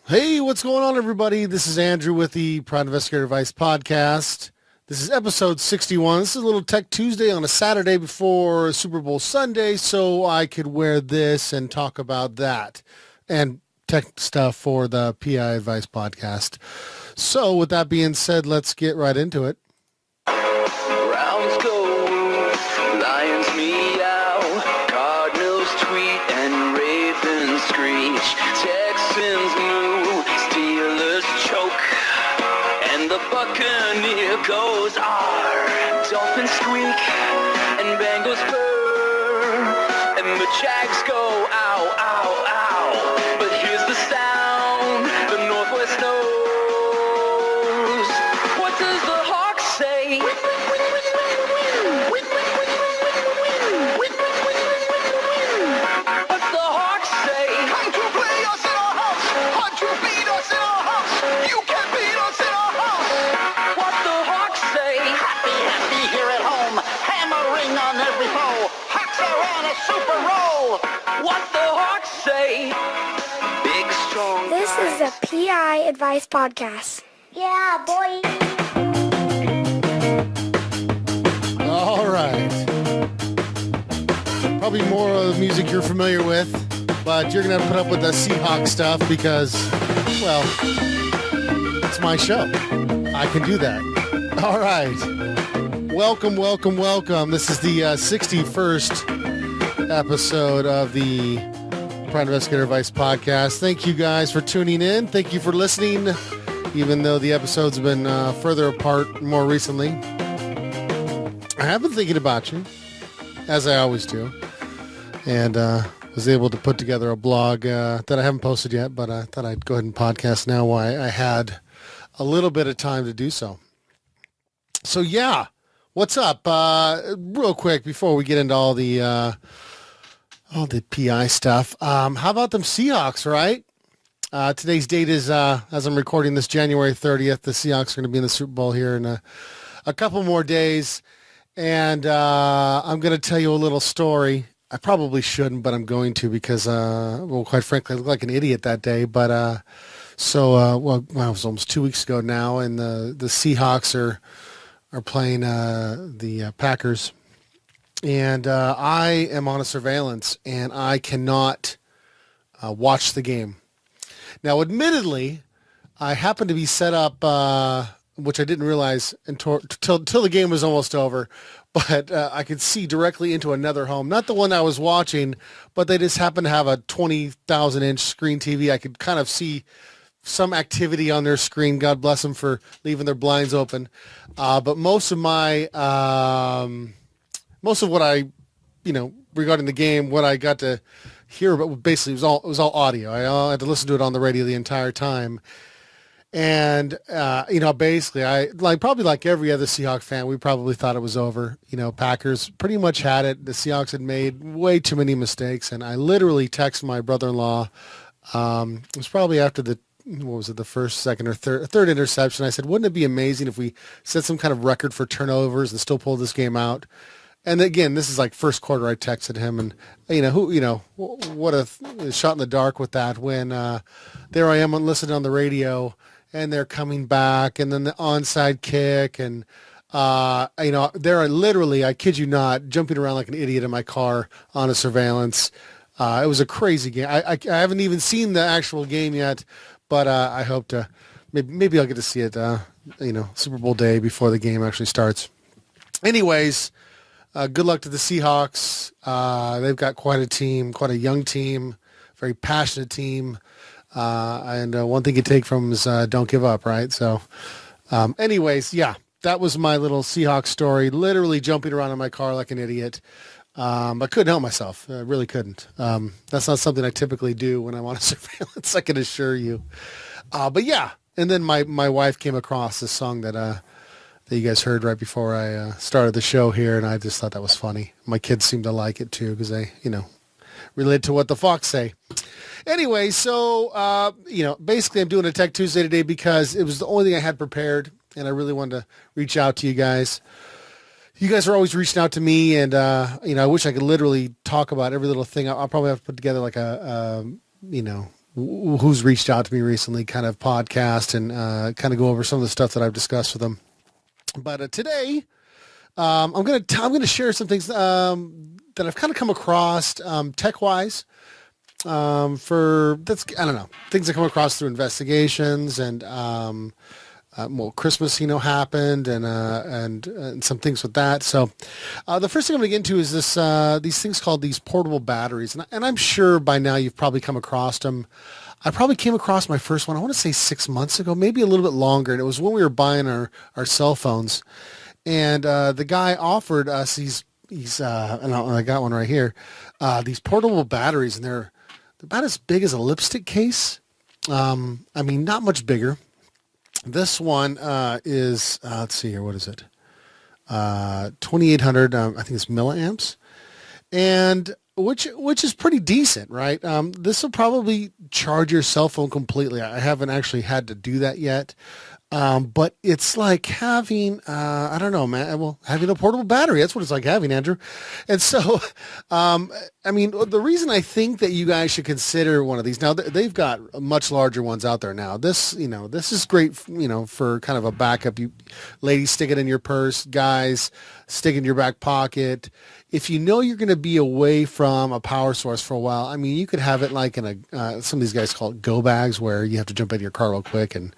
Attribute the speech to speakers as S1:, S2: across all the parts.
S1: Hey, what's going on, everybody? This is Andrew with the Private Investigator Advice Podcast. This is episode 61. This is a little Tech Tuesday on a Saturday before Super Bowl Sunday, so I could wear this and talk about that and tech stuff for the PI Advice Podcast. So with that being said, let's get right into it.
S2: Browns go, Lions meow, Cardinals tweet and Ravens screech, Texans moo, Steelers choke, and the Buccaneer goes R, Dolphins squeak, and Bengals purr, and the Jags go ow, ow, ow, but here's the sound the Northwest knows. What does the Hawk say? What's the Hawk say?
S3: Come to play us in our house. Come to beat us in our house. You can beat us in our house.
S2: What the Hawk say?
S3: Happy here at home. Hammering on every foe. Hawks are on a super roll.
S2: What the Hawk say? Big strong
S4: This is
S2: guys.
S4: a PI Advice Podcast.
S5: Yeah, boy.
S1: All right. Probably more of the music you're familiar with, but you're going to have to put up with the Seahawks stuff because, well, it's my show. I can do that. All right. Welcome, welcome, welcome. This is the 61st episode of the Private Investigator Advice Podcast. Thank you guys for tuning in. Thank you for listening, even though the episodes have been further apart more recently. I have been thinking about you, as I always do, and was able to put together a blog that I haven't posted yet, but I thought I'd go ahead and podcast now while I had a little bit of time to do so. So yeah, what's up? Real quick before we get into all the PI stuff, how about them Seahawks, right? Today's date is, as I'm recording this, January 30th. The Seahawks are going to be in the Super Bowl here in a couple more days. And I'm going to tell you a little story. I probably shouldn't, but I'm going to because, well, quite frankly, I looked like an idiot that day. But it was almost 2 weeks ago now, and the Seahawks are playing the Packers. And I am on a surveillance, and I cannot watch the game. Now, admittedly, I happen to be set up, which I didn't realize until the game was almost over, but I could see directly into another home. Not the one I was watching, but they just happened to have a 20,000-inch screen TV. I could kind of see some activity on their screen. God bless them for leaving their blinds open. But most of what I, regarding the game, what I got to hear about basically it was all audio. I had to listen to it on the radio the entire time. And, basically probably like every other Seahawks fan, we probably thought it was over. Packers pretty much had it. The Seahawks had made way too many mistakes. And I literally texted my brother-in-law. It was probably after the first, second, or third interception. I said, wouldn't it be amazing if we set some kind of record for turnovers and still pull this game out? And again, this is like first quarter. I texted him, and what a shot in the dark with that. When there I am listening on the radio, and they're coming back, and then the onside kick, and there are literally, I kid you not, jumping around like an idiot in my car on a surveillance. It was a crazy game. I haven't even seen the actual game yet, but I hope to. Maybe I'll get to see it. Super Bowl day before the game actually starts. Anyways. Good luck to the Seahawks. They've got quite a team, quite a young team, very passionate team. And one thing you take from them is don't give up, right? So anyways, yeah, that was my little Seahawks story, literally jumping around in my car like an idiot. I couldn't help myself. I really couldn't. That's not something I typically do when I'm on a surveillance, I can assure you. But yeah, and then my wife came across this song that you guys heard right before I started the show here, and I just thought that was funny. My kids seem to like it too because they, relate to what the Fox say. Anyway, so, basically I'm doing a Tech Tuesday today because it was the only thing I had prepared, and I really wanted to reach out to you guys. You guys are always reaching out to me, and, I wish I could literally talk about every little thing. I'll probably have to put together like a who's reached out to me recently kind of podcast and kind of go over some of the stuff that I've discussed with them. But today, I'm gonna share some things that I've kind of come across tech wise. I don't know, things that come across through investigations and Christmas, happened and some things with that. So the first thing I'm going to get into is these things called these portable batteries, and I'm sure by now you've probably come across them. I probably came across my first one, I want to say 6 months ago, maybe a little bit longer, and it was when we were buying our cell phones, and the guy offered us these and I got one right here, these portable batteries, and they're about as big as a lipstick case. I mean, not much bigger. This one is, let's see here, what is it? 2,800, I think it's milliamps, and which is pretty decent, right? This will probably charge your cell phone completely. I haven't actually had to do that yet. But it's like having, I don't know, man, well, having a portable battery. That's what it's like having, Andrew. And so, I mean, the reason I think that you guys should consider one of these, now they've got much larger ones out there now. This is great, for kind of a backup. You ladies, stick it in your purse, guys, stick it in your back pocket. If you know you're going to be away from a power source for a while, I mean, you could have it like in some of these guys call it go bags, where you have to jump into your car real quick and,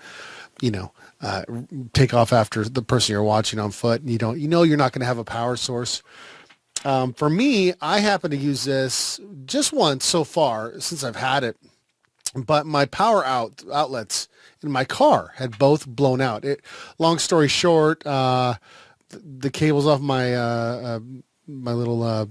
S1: take off after the person you're watching on foot, and you're not going to have a power source. For me, I happen to use this just once so far since I've had it, but my power outlets in my car had both blown out. Long story short, the cables off my my little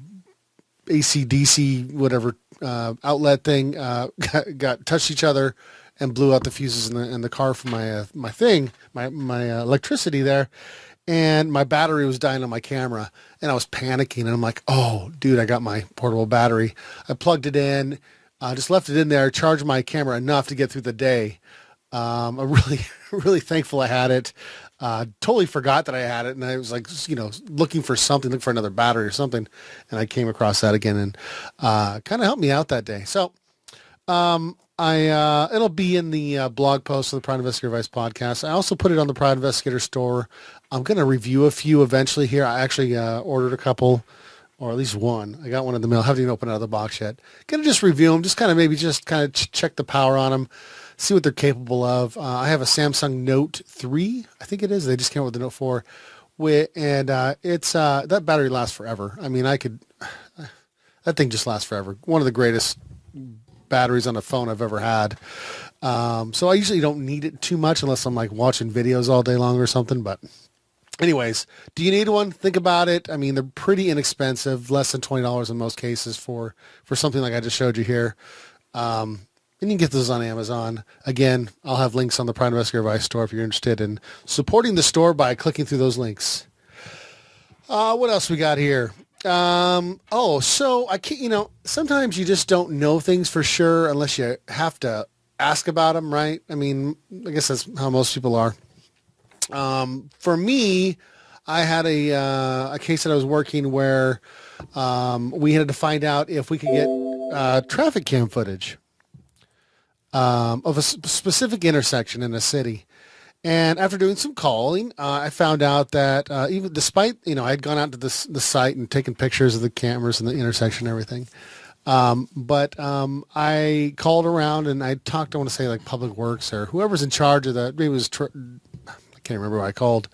S1: AC/DC whatever outlet thing got touched each other and blew out the fuses in the car for my electricity there, and my battery was dying on my camera, and I was panicking, and I'm like, oh, dude, I got my portable battery. I plugged it in, just left it in there, charged my camera enough to get through the day. I'm really, really thankful I had it. Totally forgot that I had it, and I was like, looking for another battery or something, and I came across that again, and kind of helped me out that day. So, it'll be in the blog post of the Private Investigator Advice podcast. I also put it on the Private Investigator store. I'm going to review a few eventually here. I actually ordered a couple, or at least one. I got one in the mail. I haven't even opened it out of the box yet. Going to just review them, just kind of check the power on them, see what they're capable of. I have a Samsung Note 3, I think it is. They just came out with the Note 4. And it's that battery lasts forever. I mean, that thing just lasts forever. One of the greatest batteries on a phone I've ever had. So I usually don't need it too much unless I'm like watching videos all day long or something. But anyways, do you need one? Think about it. I mean, they're pretty inexpensive, less than $20 in most cases for something like I just showed you here. And you can get those on Amazon. Again, I'll have links on the Private Investigator Advice store if you're interested in supporting the store by clicking through those links. What else we got here? So I can't, sometimes you just don't know things for sure unless you have to ask about them, right? I mean, I guess that's how most people are. For me, I had a case that I was working where, we had to find out if we could get, traffic cam footage, of a specific intersection in a city. And after doing some calling, I found out that even despite, I had gone out to the site and taken pictures of the cameras and the intersection and everything. But I called around and I talked, I want to say like Public Works or whoever's in charge of that. Maybe it was, I can't remember what I called.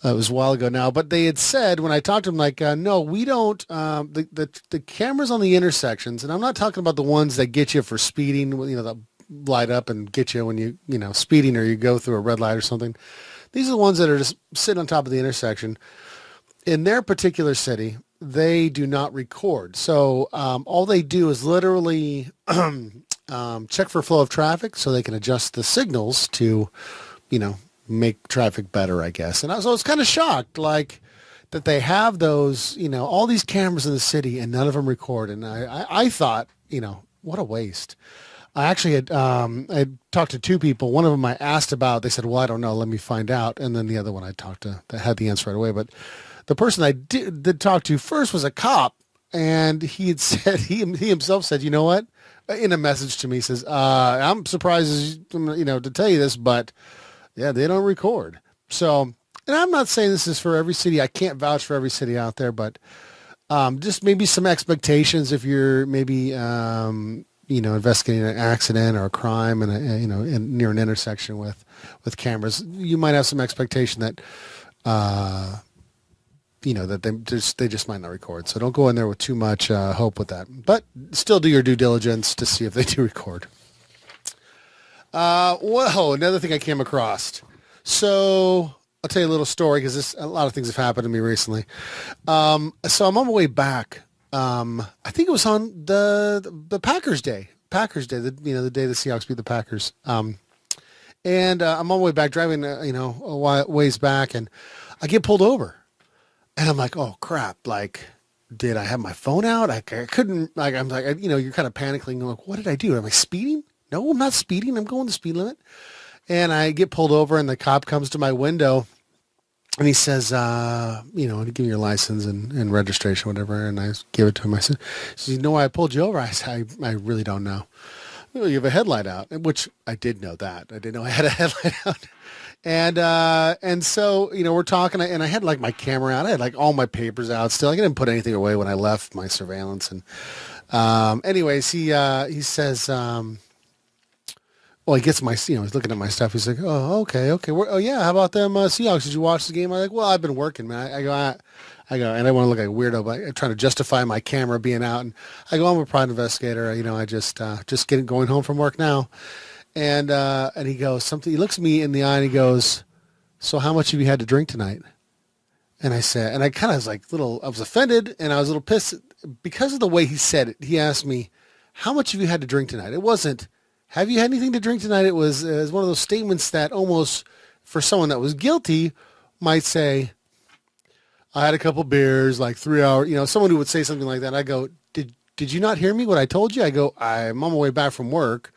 S1: It was a while ago now. But they had said when I talked to them, like, no, we don't, the cameras on the intersections, and I'm not talking about the ones that get you for speeding, that light up and get you when you speeding or you go through a red light or something. These are the ones that are just sitting on top of the intersection. In their particular city, they do not record. So all they do is literally check for flow of traffic so they can adjust the signals to, make traffic better, I guess. And so I was kind of shocked, like, that they have those, all these cameras in the city and none of them record. And I thought, what a waste. I actually had I talked to two people. One of them I asked about. They said, well, I don't know. Let me find out. And then the other one I talked to that had the answer right away. But the person I did talk to first was a cop and he had said, he himself said, you know what? In a message to me, he says, I'm surprised, to tell you this, but yeah, they don't record. So, and I'm not saying this is for every city. I can't vouch for every city out there, but just maybe some expectations if you're maybe, investigating an accident or a crime and near an intersection with cameras, you might have some expectation that, that they just might not record. So don't go in there with too much hope with that. But still do your due diligence to see if they do record. Another thing I came across. So I'll tell you a little story because a lot of things have happened to me recently. So I'm on my way back. I think it was on the Packers Day. The day the Seahawks beat the Packers. And I'm on my way back driving, a ways back, and I get pulled over. And I'm like, oh crap! Like, did I have my phone out? I couldn't. Like, I'm like, you're kind of panicking. Like, what did I do? Am I speeding? No, I'm not speeding. I'm going the speed limit. And I get pulled over, and the cop comes to my window, and he says, give me your license and registration, whatever. And I give it to him. I said, you know why I pulled you over? I said, I really don't know. Well, you have a headlight out, which I did know that. I didn't know I had a headlight out. And so, we're talking, and I had like my camera out. I had like all my papers out still. I didn't put anything away when I left my surveillance. And anyways, he says, he gets my, he's looking at my stuff. He's like, oh, okay. Oh yeah. How about them Seahawks? Did you watch the game? I'm like, well, I've been working, man. I go, and I want to look like a weirdo, but I'm trying to justify my camera being out. And I go, I'm a private investigator. I just going home from work now. And he goes something. He looks at me in the eye and he goes, so how much have you had to drink tonight? And I said, and I kind of was like I was offended and I was a little pissed because of the way he said it. He asked me, how much have you had to drink tonight? It wasn't, have you had anything to drink tonight? It was one of those statements that almost for someone that was guilty might say, I had a couple beers, like 3 hours, someone who would say something like that. I go, did you not hear me? What I told you? I go, I'm on my way back from work.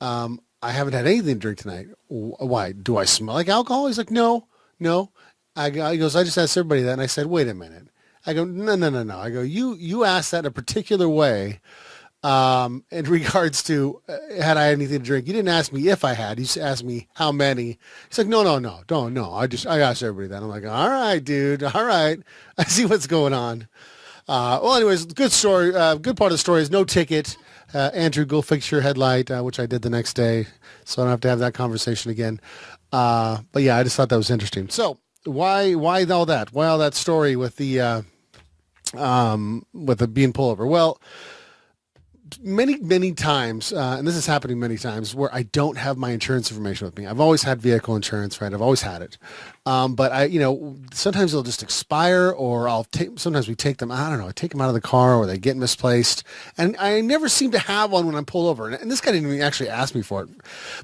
S1: I haven't had anything to drink tonight. Why? Do I smell like alcohol? He's like, no. He goes, I just asked everybody that. And I said, wait a minute. I go, no. I go, you asked that in a particular way, in regards to, had I anything to drink? You didn't ask me if I had, you asked me how many. He's like, no. I asked everybody that. I'm like, all right, dude. All right. I see what's going on. Anyways, good story. Good part of the story is no ticket. Andrew, go fix your headlight, which I did the next day, so I don't have to have that conversation again. But yeah, I just thought that was interesting. So why all that? Why all that story with the being pulled over? Well, many times, and this is happening many times, where I don't have my insurance information with me. I've always had vehicle insurance, right? I've always had it. But sometimes they'll just expire, or sometimes we take them, I take them out of the car, or they get misplaced. And I never seem to have one when I'm pulled over. And this guy didn't even actually ask me for it.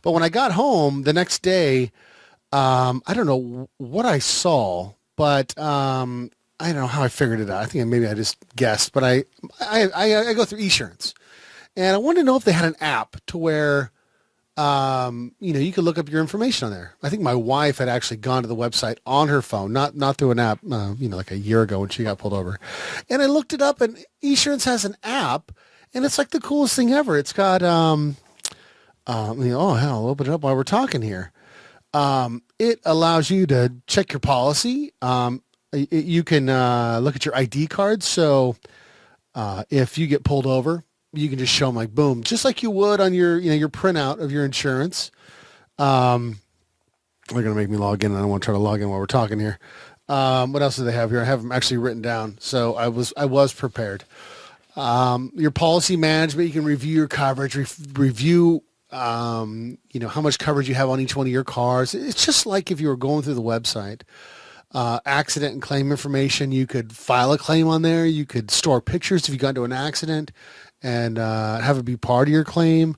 S1: But when I got home the next day, I don't know what I saw, but I don't know how I figured it out. I think maybe I just guessed, but I go through eSurance. And I wanted to know if they had an app to where, you could look up your information on there. I think my wife had actually gone to the website on her phone, not through an app, like a year ago when she got pulled over. And I looked it up, and eSurance has an app, and it's like the coolest thing ever. It's got, oh hell, I'll open it up while we're talking here. It allows you to check your policy. You can look at your ID cards. So if you get pulled over, you can just show them like, boom, just like you would on your printout of your insurance. They're going to make me log in. I don't want to try to log in while we're talking here. What else do they have here? I have them actually written down. So I was prepared. Your policy management, you can review your coverage, review, how much coverage you have on each one of your cars. It's just like if you were going through the website. Accident and claim information. You could file a claim on there. You could store pictures if you got into an accident and have it be part of your claim.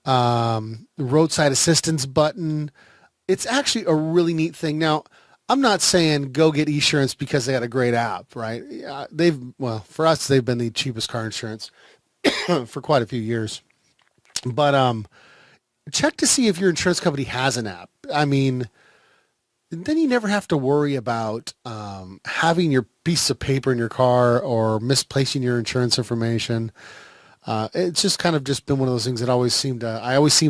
S1: The roadside assistance button. It's actually a really neat thing. Now, I'm not saying go get eSurance because they had a great app, right? For us, they've been the cheapest car insurance for quite a few years. But check to see if your insurance company has an app. I mean, then you never have to worry about having your piece of paper in your car or misplacing your insurance information. It's just kind of just been one of those things that I always seem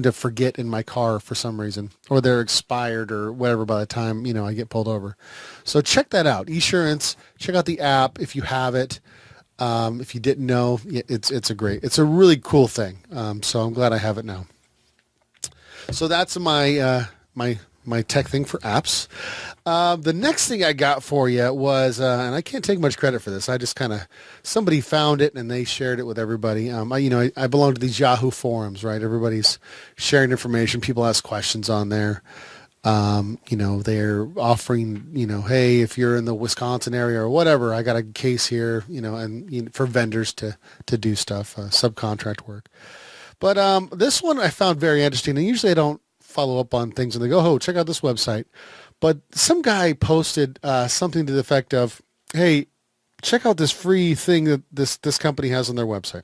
S1: to forget in my car for some reason, or they're expired or whatever by the time, I get pulled over. So check that out. Esurance, check out the app if you have it. If you didn't know, it's a really cool thing. So I'm glad I have it now. So that's my tech thing for apps. The next thing I got for you was, and I can't take much credit for this. I just somebody found it and they shared it with everybody. I belong to these Yahoo forums, right? Everybody's sharing information. People ask questions on there. They're offering, hey, if you're in the Wisconsin area or whatever, I got a case here, and for vendors to do stuff, subcontract work. But this one I found very interesting, and usually I don't follow up on things and they go, oh, check out this website. But some guy posted something to the effect of, hey, check out this free thing that this company has on their website.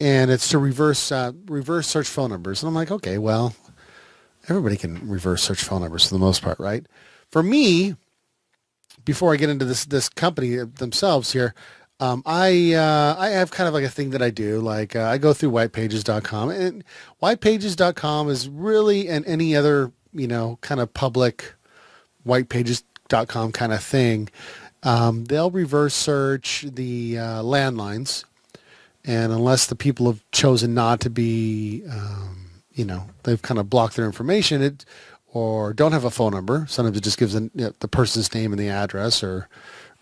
S1: And it's to reverse search phone numbers. And I'm like, okay, well, everybody can reverse search phone numbers for the most part, right? For me, before I get into this company themselves here, I have kind of like a thing that I do. Like I go through whitepages.com, and whitepages.com is really, and any other, kind of public whitepages.com kind of thing. They'll reverse search the landlines, and unless the people have chosen not to be, they've kind of blocked their information, or don't have a phone number. Sometimes it just gives the person's name and the address, or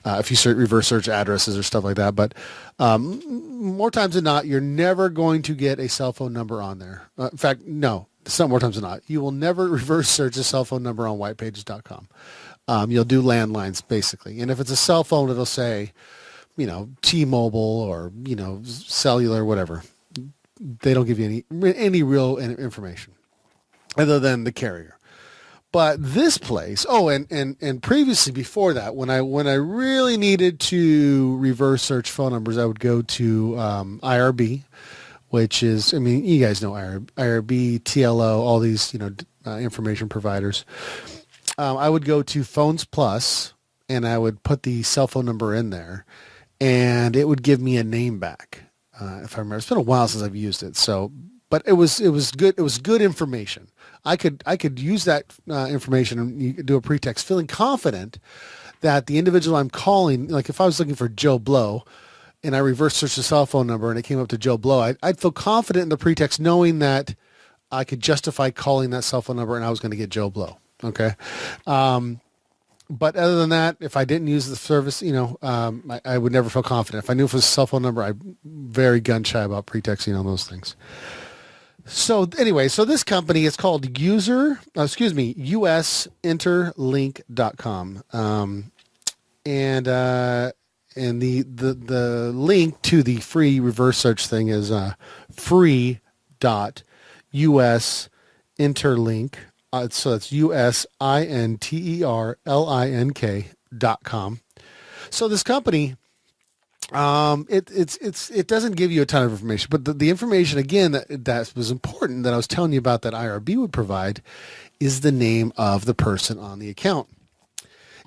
S1: if you reverse search addresses or stuff like that. But more times than not, you're never going to get a cell phone number on there. In fact, no, some more times than not. You will never reverse search a cell phone number on whitepages.com. You'll do landlines, basically. And if it's a cell phone, it'll say, T-Mobile or, cellular, whatever. They don't give you any real information other than the carrier. But this place, and previously before that, when I really needed to reverse search phone numbers, I would go to IRB, which is, you guys know IRB, TLO, all these, information providers. I would go to Phones Plus, and I would put the cell phone number in there, and it would give me a name back. If I remember, it's been a while since I've used it. So, but it was good. It was good information. I could use that information and do a pretext, feeling confident that the individual I'm calling, like if I was looking for Joe Blow and I reverse searched the cell phone number and it came up to Joe Blow, I'd feel confident in the pretext knowing that I could justify calling that cell phone number and I was going to get Joe Blow. Okay. But other than that, if I didn't use the service, I would never feel confident. If I knew it was a cell phone number, I'm very gun shy about pretexting on those things. So anyway, this company is called usinterlink.com. And the link to the free reverse search thing is free.usinterlink. So it's usinterlink.com. So this company, it doesn't give you a ton of information, but the information again that was important that I was telling you about that IRB would provide is the name of the person on the account.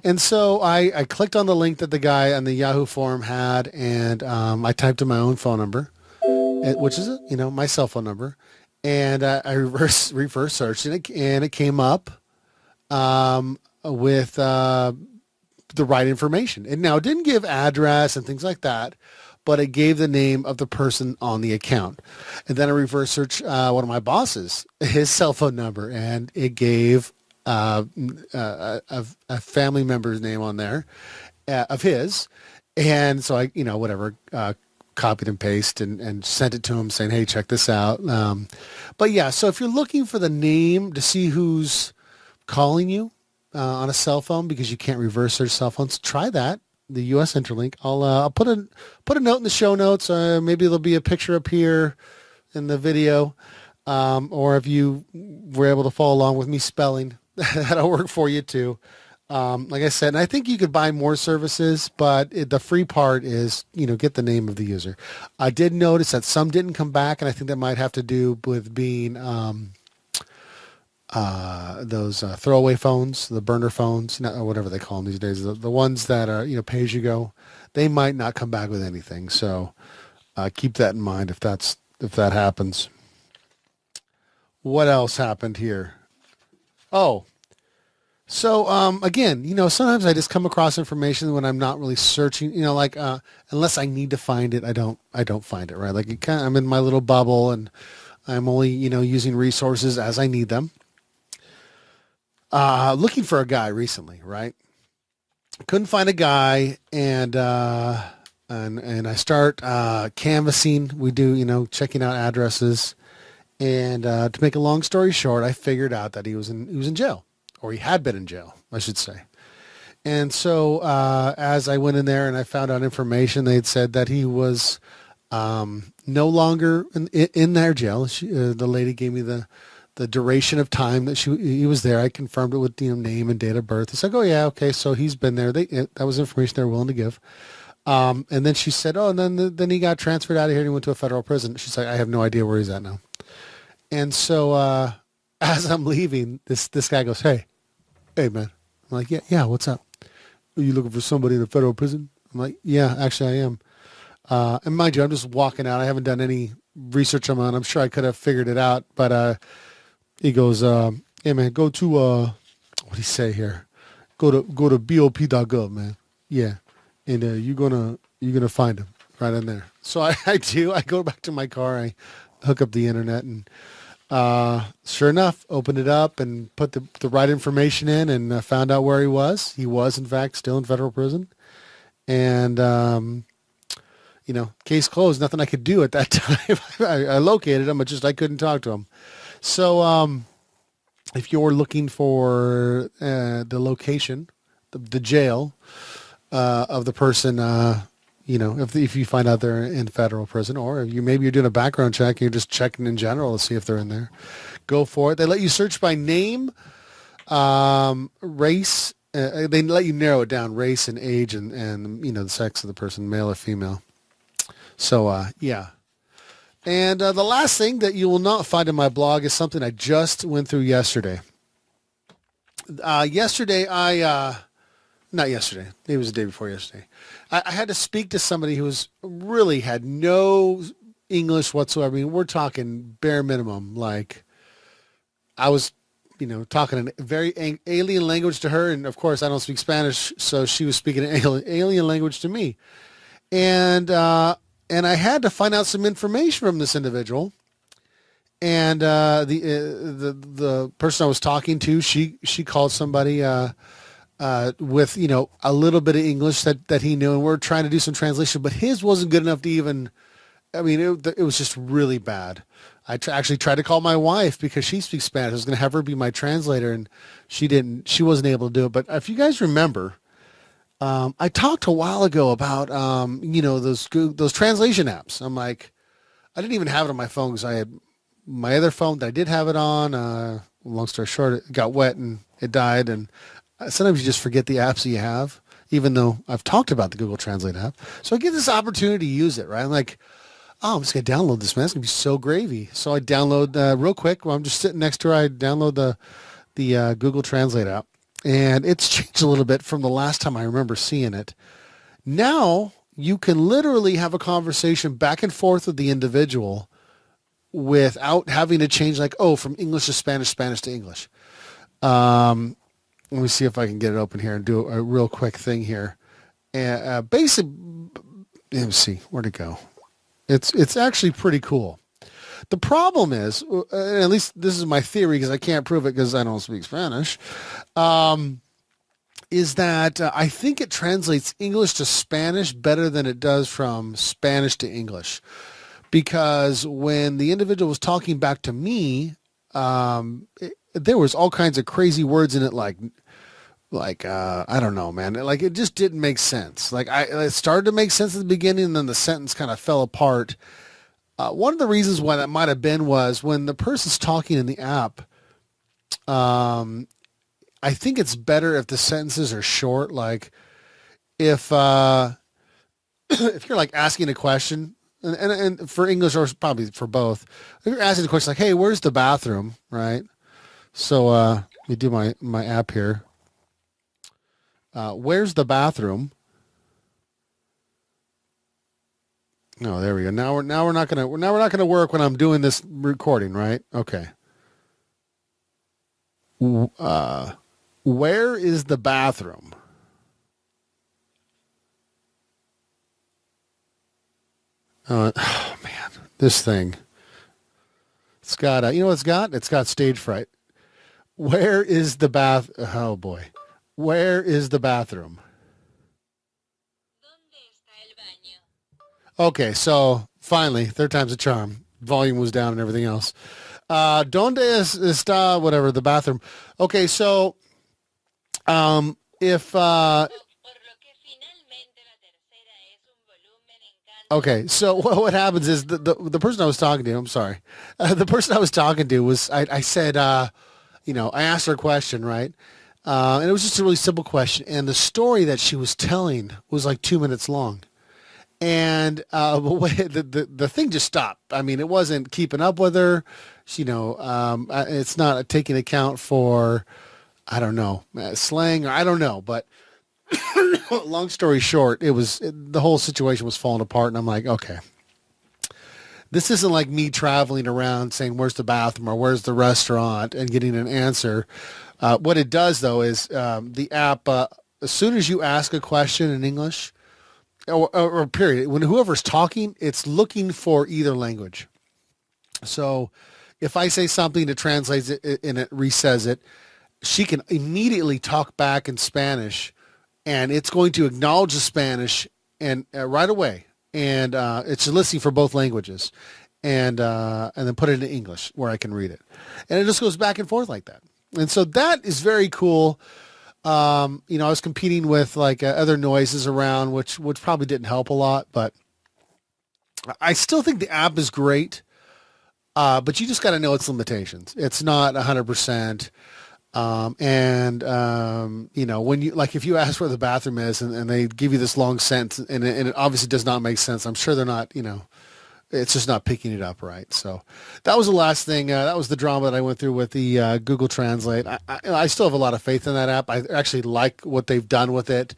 S1: And so I clicked on the link that the guy on the Yahoo forum had, and I typed in my own phone number, which is my cell phone number, and I reverse searched and it came up with the right information. And now it didn't give address and things like that, but it gave the name of the person on the account. And then I reverse searched one of my bosses, his cell phone number, and it gave a family member's name on there of his. And so I, copied and pasted and sent it to him saying, hey, check this out. But yeah, so if you're looking for the name to see who's calling you on a cell phone because you can't reverse search cell phones, try that. The US Interlink. I'll put a note in the show notes. Maybe there'll be a picture up here in the video. Or if you were able to follow along with me spelling, that'll work for you too. Like I said, and I think you could buy more services, but the free part is, get the name of the user. I did notice that some didn't come back, and I think that might have to do with being those throwaway phones, the burner phones, or whatever they call them these days, the ones that are, pay as you go, they might not come back with anything. So keep that in mind if that happens. What else happened here? Oh, so again, sometimes I just come across information when I'm not really searching, unless I need to find it, I don't find it, right? Like I'm in my little bubble and I'm only, using resources as I need them. Looking for a guy recently, right? Couldn't find a guy, and I start canvassing. We do, checking out addresses, and to make a long story short, I figured out that he was in jail, or he had been in jail, I should say. And so as I went in there and I found out information, they'd said that he was no longer in their jail. The lady gave me the duration of time that he was there. I confirmed it with name and date of birth. It's like, oh yeah, okay, so he's been there. That was information they were willing to give. And then she said, oh, and then he got transferred out of here and he went to a federal prison. She's like, I have no idea where he's at now. And so as I'm leaving, this guy goes, hey man. I'm like, yeah, what's up? Are you looking for somebody in a federal prison? I'm like, yeah, actually I am. And mind you, I'm just walking out. I haven't done any research on it. I'm sure I could have figured it out, but he goes, hey man, go to what do you say here? Go to bop.gov, man. Yeah, and you're gonna find him right in there. So I do. I go back to my car. I hook up the internet, and sure enough, opened it up and put the right information in, and found out where he was. He was in fact still in federal prison, and case closed. Nothing I could do at that time. I located him, but I couldn't talk to him. So if you're looking for the location, the jail of the person, if you find out they're in federal prison, or if maybe you're doing a background check, you're just checking in general to see if they're in there, go for it. They let you search by name, race. They let you narrow it down, race and age, and the sex of the person, male or female. So yeah. And the last thing that you will not find in my blog is something I just went through yesterday. Not yesterday. It was the day before yesterday. I had to speak to somebody who really had no English whatsoever. I mean, we're talking bare minimum. Like I was, talking a very alien language to her. And of course I don't speak Spanish. So she was speaking an alien language to me. And I had to find out some information from this individual, and the person I was talking to, she called somebody with a little bit of English that he knew, and we're trying to do some translation, but his wasn't good enough to even. I mean, it was just really bad. I actually tried to call my wife because she speaks Spanish. I was going to have her be my translator, and she didn't. She wasn't able to do it. But if you guys remember. I talked a while ago about, those translation apps. I'm like, I didn't even have it on my phone because I had my other phone that I did have it on. Long story short, it got wet and it died. And sometimes you just forget the apps that you have, even though I've talked about the Google Translate app. So I get this opportunity to use it, right? I'm like, oh, I'm just going to download this, man. It's going to be so gravy. So I download real quick. While I'm just sitting next to her, I download the Google Translate app. And it's changed a little bit from the last time I remember seeing it. Now you can literally have a conversation back and forth with the individual without having to change from English to Spanish, Spanish to English. Let me see if I can get it open here and do a real quick thing here. Let me see, where'd it go? It's actually pretty cool. The problem is, at least this is my theory because I can't prove it because I don't speak Spanish, is that I think it translates English to Spanish better than it does from Spanish to English. Because when the individual was talking back to me, there was all kinds of crazy words in it like I don't know, man. Like it just didn't make sense. Like it started to make sense at the beginning and then the sentence kind of fell apart. One of the reasons why that might have been was when the person's talking in the app, I think it's better if the sentences are short. Like if if you're like asking a question, and for English or probably for both, if you're asking a question like, hey, where's the bathroom, right? So let me do my app here. Where's the bathroom? No, there we go. Now we're not gonna work when I'm doing this recording, right? Okay. Where is the bathroom? Oh man, this thing. It's got you know what it's got? It's got stage fright. Where is the bath? Oh boy, where is the bathroom? Okay, so finally, third time's a charm. Volume was down and everything else. Donde está whatever the bathroom? Okay, so if okay, so what happens is the person I was talking to, I'm sorry, the person I was talking to was I said you know, I asked her a question, right? And it was just a really simple question, and the story that she was telling was like 2 minutes long. And the thing just stopped. I mean, it wasn't keeping up with her. You know, it's not taking account for, I don't know, slang or I don't know. But long story short, the whole situation was falling apart. And I'm like, okay, this isn't like me traveling around saying, where's the bathroom or where's the restaurant and getting an answer. What it does, though, is the app, as soon as you ask a question in English, or period, when whoever's talking, it's looking for either language. So if I say something, it translates it and it resays it. She can immediately talk back in Spanish, and it's going to acknowledge the Spanish and right away. And it's listening for both languages, and then put it in English where I can read it. And it just goes back and forth like that. And so that is very cool. You know, I was competing with like other noises around, which probably didn't help a lot, but I still think the app is great. But you just got to know its limitations. It's not 100%. You know, when you, like, if you ask where the bathroom is and they give you this long sentence and it obviously does not make sense, I'm sure they're not, you know, it's just not picking it up right. So that was the last thing. That was the drama that I went through with the Google Translate. I still have a lot of faith in that app. I actually like what they've done with it.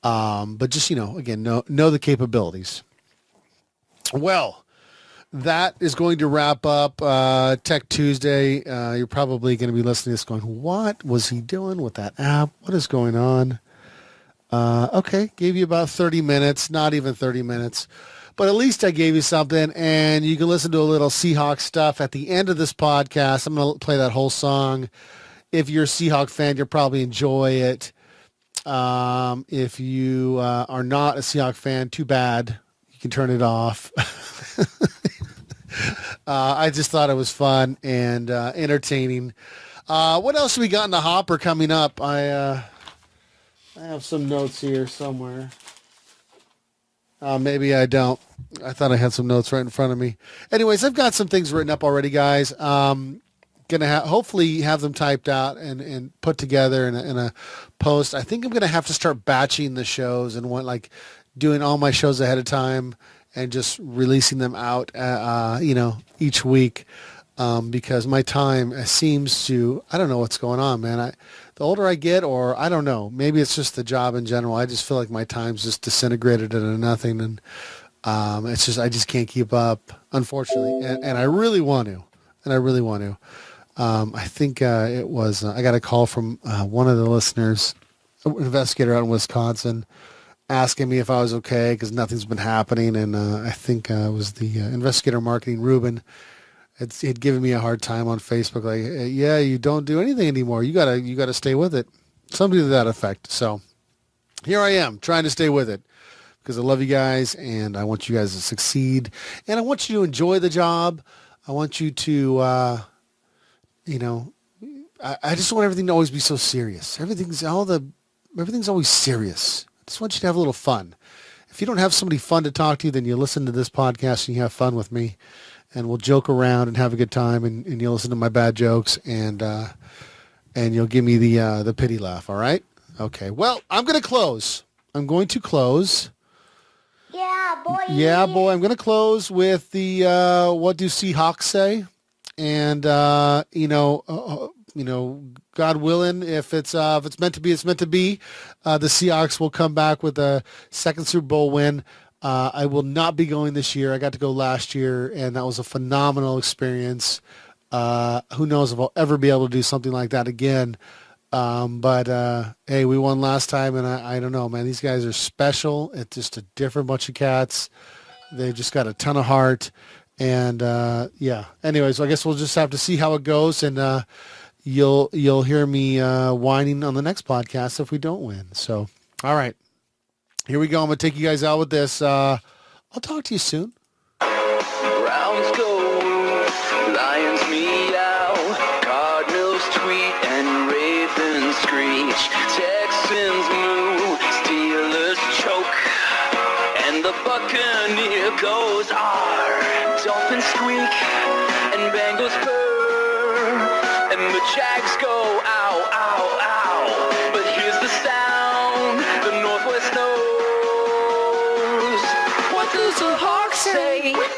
S1: But just, you know, again, know the capabilities. Well, that is going to wrap up Tech Tuesday. You're probably going to be listening to this going, what was he doing with that app? What is going on? Okay, gave you about 30 minutes, not even 30 minutes. But at least I gave you something, and you can listen to a little Seahawks stuff at the end of this podcast. I'm going to play that whole song. If you're a Seahawk fan, you'll probably enjoy it. If you are not a Seahawk fan, too bad. You can turn it off. I just thought it was fun and entertaining. What else we got in the hopper coming up? I have some notes here somewhere. Maybe I don't. I thought I had some notes right in front of me. Anyways, I've got some things written up already, guys. Gonna hopefully have them typed out and put together in a post. I think I'm gonna have to start batching the shows and doing all my shows ahead of time and just releasing them out, you know, each week, because my time seems to, I don't know what's going on, man. The older I get, or I don't know, maybe it's just the job in general. I just feel like my time's just disintegrated into nothing, and it's just I just can't keep up, unfortunately. And I really want to, I think it was I got a call from one of the listeners, an investigator out in Wisconsin, asking me if I was okay because nothing's been happening, and I think it was the investigator marketing Ruben. He'd given me a hard time on Facebook, like, yeah, you don't do anything anymore. You gotta stay with it. Something to that effect. So here I am trying to stay with it because I love you guys and I want you guys to succeed and I want you to enjoy the job. I want you to, you know, I just want everything to always be so serious. Everything's always serious. I just want you to have a little fun. If you don't have somebody fun to talk to, then you listen to this podcast and you have fun with me. And we'll joke around and have a good time, and you'll listen to my bad jokes, and you'll give me the pity laugh. All right? Okay. Well, I'm going to close. Yeah, boy. Yeah, boy. I'm going to close with the what do Seahawks say? And you know, God willing, if it's meant to be, it's meant to be. The Seahawks will come back with a second Super Bowl win. I will not be going this year. I got to go last year, and that was a phenomenal experience. Who knows if I'll ever be able to do something like that again. But hey, we won last time, and I don't know, man. These guys are special. It's just a different bunch of cats. They've just got a ton of heart. And yeah. Anyways, so I guess we'll just have to see how it goes, and you'll hear me whining on the next podcast if we don't win. So, all right. Here we go. I'm going to take you guys out with this. I'll talk to you soon.
S2: Browns go, Lions meow, Cardinals tweet and Ravens screech, Texans moo, Steelers choke, and the Buccaneer goes R, Dolphins squeak, and Bengals purr, and the Jags go ow, ow, ow, but here's the sound the Northwest knows. What does the Hawks say? What's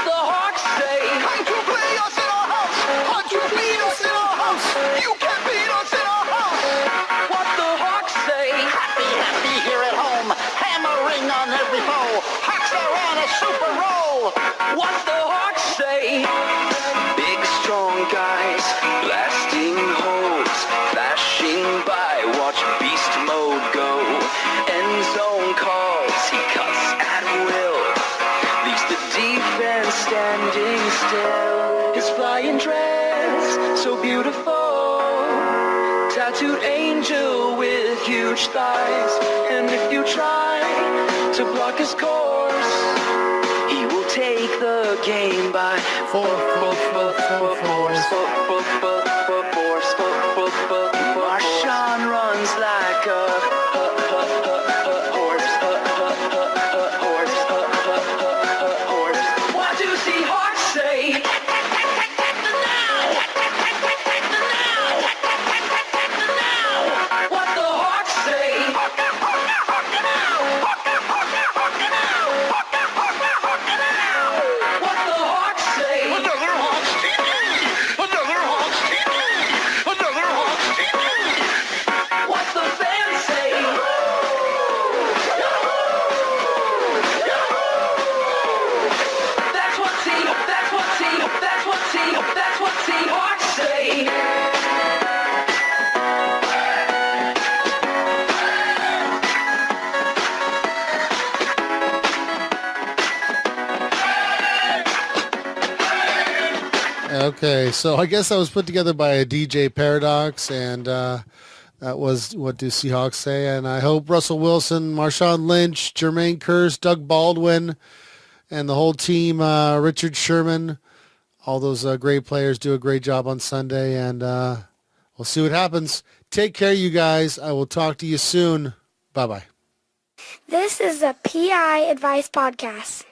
S2: the Hawks say?
S3: Come to play us in our house. Come to beat us in our house. You can beat us in our house.
S2: What the Hawks say?
S3: Happy, happy here at home. Hammering on every foe. Hawks are on a super roll.
S2: What the Hawks say? Big strong guys, blasting holes, flashing by, watch beast mode go. End zone calls, he cuts at will, leaves the defense standing still. His flying dress, so beautiful, tattooed angel with huge thighs. And if you try to block his course, he will take the game by force. Marshawn runs like a horse. What do Seahawks say? What the Hawks say? What the Hawks say?
S3: Another Hawks TV. Another Hawks TV. Another Hawks TV.
S2: What the fans say? That's what Seahawks say.
S1: Okay, so I guess that was put together by a DJ Paradox, and that was What Do Seahawks Say? And I hope Russell Wilson, Marshawn Lynch, Jermaine Kearse, Doug Baldwin, and the whole team, Richard Sherman, all those great players do a great job on Sunday, and we'll see what happens. Take care, you guys. I will talk to you soon. Bye-bye.
S4: This is a PI Advice Podcast.